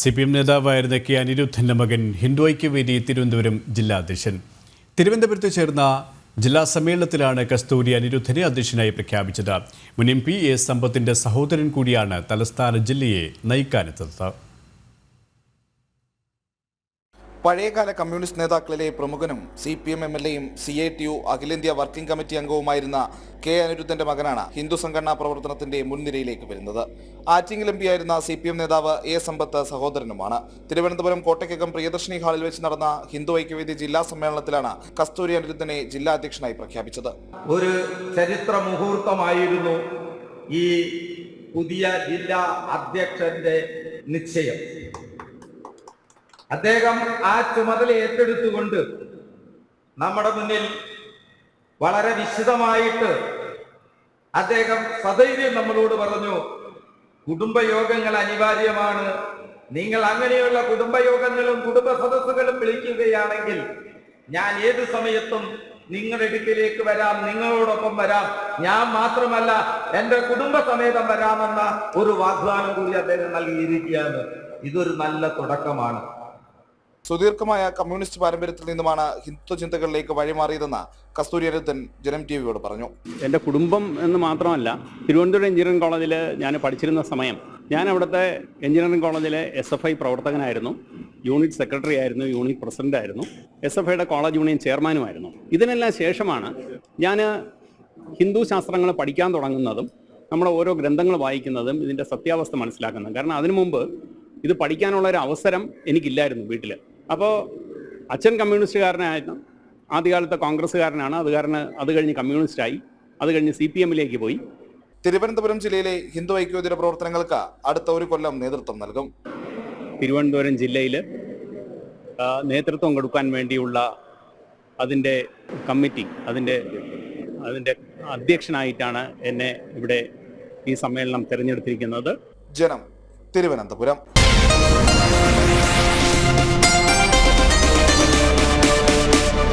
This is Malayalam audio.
CPM നേതാവായിരുന്ന കെ അനിരുദ്ധന്റെ മകൻ ഹിന്ദു ഐക്യവേദി തിരുവനന്തപുരം ജില്ലാ അധ്യക്ഷൻ. തിരുവനന്തപുരത്ത് ചേർന്ന ജില്ലാ സമ്മേളനത്തിലാണ് കസ്തൂരി അനിരുദ്ധനെ അധ്യക്ഷനായി പ്രഖ്യാപിച്ചത്. മുൻ MP A സമ്പത്തിന്റെ സഹോദരൻ കൂടിയാണ് തലസ്ഥാന ജില്ലയെ നയിക്കാനെത്തുന്നത്. പഴയകാല കമ്മ്യൂണിസ്റ്റ് നേതാക്കളിലെ പ്രമുഖനും CPM MLAയും CITU അഖിലേന്ത്യാ വർക്കിംഗ് കമ്മിറ്റി അംഗവുമായിരുന്ന കെ അനിരുദ്ധന്റെ മകനാണ് ഹിന്ദു സംഘടനാ പ്രവർത്തനത്തിന്റെ മുൻനിരയിലേക്ക് വരുന്നത്. ആറ്റിങ്ങൽ MP ആയിരുന്ന CPM നേതാവ് A സമ്പത്ത് സഹോദരനുമാണ്. തിരുവനന്തപുരം കോട്ടയ്ക്കകം പ്രിയദർശിനി ഹാളിൽ വെച്ച് നടന്ന ഹിന്ദു ഐക്യവേദി ജില്ലാ സമ്മേളനത്തിലാണ് കസ്തൂരി അനിരുദ്ധനെ ജില്ലാ അധ്യക്ഷനായി പ്രഖ്യാപിച്ചത്. ഒരു ചരിത്ര മുഹൂർത്തമായിരുന്നു ഈ പുതിയ ജില്ലാ അധ്യക്ഷന്റെ നിശ്ചയം. അദ്ദേഹം ആ ചുമതല ഏറ്റെടുത്തുകൊണ്ട് നമ്മുടെ മുന്നിൽ വളരെ വിശദമായിട്ട് അദ്ദേഹം സധൈര്യം നമ്മളോട് പറഞ്ഞു, കുടുംബയോഗങ്ങൾ അനിവാര്യമാണ്. നിങ്ങൾ അങ്ങനെയുള്ള കുടുംബയോഗങ്ങളും കുടുംബ സദസ്സുകളും വിളിക്കുകയാണെങ്കിൽ ഞാൻ ഏത് സമയത്തും നിങ്ങളുടെ അടുക്കിലേക്ക് വരാം, നിങ്ങളോടൊപ്പം വരാം. ഞാൻ മാത്രമല്ല, എൻ്റെ കുടുംബസമേതം വരാമെന്ന ഒരു വാഗ്ദാനം കൂടി അദ്ദേഹം നൽകിയിരിക്കുകയാണ്. ഇതൊരു നല്ല തുടക്കമാണ്. സുദീർഘമായ കമ്മ്യൂണിസ്റ്റ് പാരമ്പര്യത്തിൽ നിന്നുമാണ് ഹിന്ദു ചിന്തകളിലേക്ക് വഴിമാറിയതെന്ന് കസ്തൂരി അനിരുദ്ധൻ ജനം TVയോട് പറഞ്ഞു. എൻ്റെ കുടുംബം എന്ന് മാത്രമല്ല, തിരുവനന്തപുരം എഞ്ചിനീയറിംഗ് കോളേജിൽ ഞാൻ പഠിച്ചിരുന്ന സമയം ഞാൻ അവിടുത്തെ എഞ്ചിനീയറിംഗ് കോളേജിലെ SFI പ്രവർത്തകനായിരുന്നു, യൂണിറ്റ് സെക്രട്ടറി ആയിരുന്നു, യൂണിറ്റ് പ്രസിഡന്റ് ആയിരുന്നു, SFIയുടെ കോളേജ് യൂണിയൻ ചെയർമാനുമായിരുന്നു. ഇതിനെല്ലാം ശേഷമാണ് ഞാൻ ഹിന്ദു ശാസ്ത്രങ്ങൾ പഠിക്കാൻ തുടങ്ങുന്നതും നമ്മുടെ ഓരോ ഗ്രന്ഥങ്ങൾ വായിക്കുന്നതും ഇതിൻ്റെ സത്യാവസ്ഥ മനസ്സിലാക്കുന്നതും. കാരണം അതിനു മുമ്പ് ഇത് പഠിക്കാനുള്ള ഒരു അവസരം എനിക്കില്ലായിരുന്നു വീട്ടിൽ. അപ്പോൾ അച്ഛൻ കമ്മ്യൂണിസ്റ്റുകാരനായിരുന്നു, ആദ്യകാലത്തെ കോൺഗ്രസ്സുകാരനാണ്. അത് കഴിഞ്ഞ് കമ്മ്യൂണിസ്റ്റായി, അത് കഴിഞ്ഞ് CPMലേക്ക് പോയി. തിരുവനന്തപുരം ജില്ലയിലെ ഹിന്ദു ഐക്യവേദിയുടെ പ്രവർത്തനങ്ങൾക്ക് അടുത്ത ഒരു കൊല്ലം നേതൃത്വം നൽകും. തിരുവനന്തപുരം ജില്ലയിൽ നേതൃത്വം കൊടുക്കാൻ വേണ്ടിയുള്ള അതിൻ്റെ കമ്മിറ്റി, അതിൻ്റെ അധ്യക്ഷനായിട്ടാണ് എന്നെ ഇവിടെ ഈ സമ്മേളനം തിരഞ്ഞെടുത്തിരിക്കുന്നത്. ജനം, തിരുവനന്തപുരം.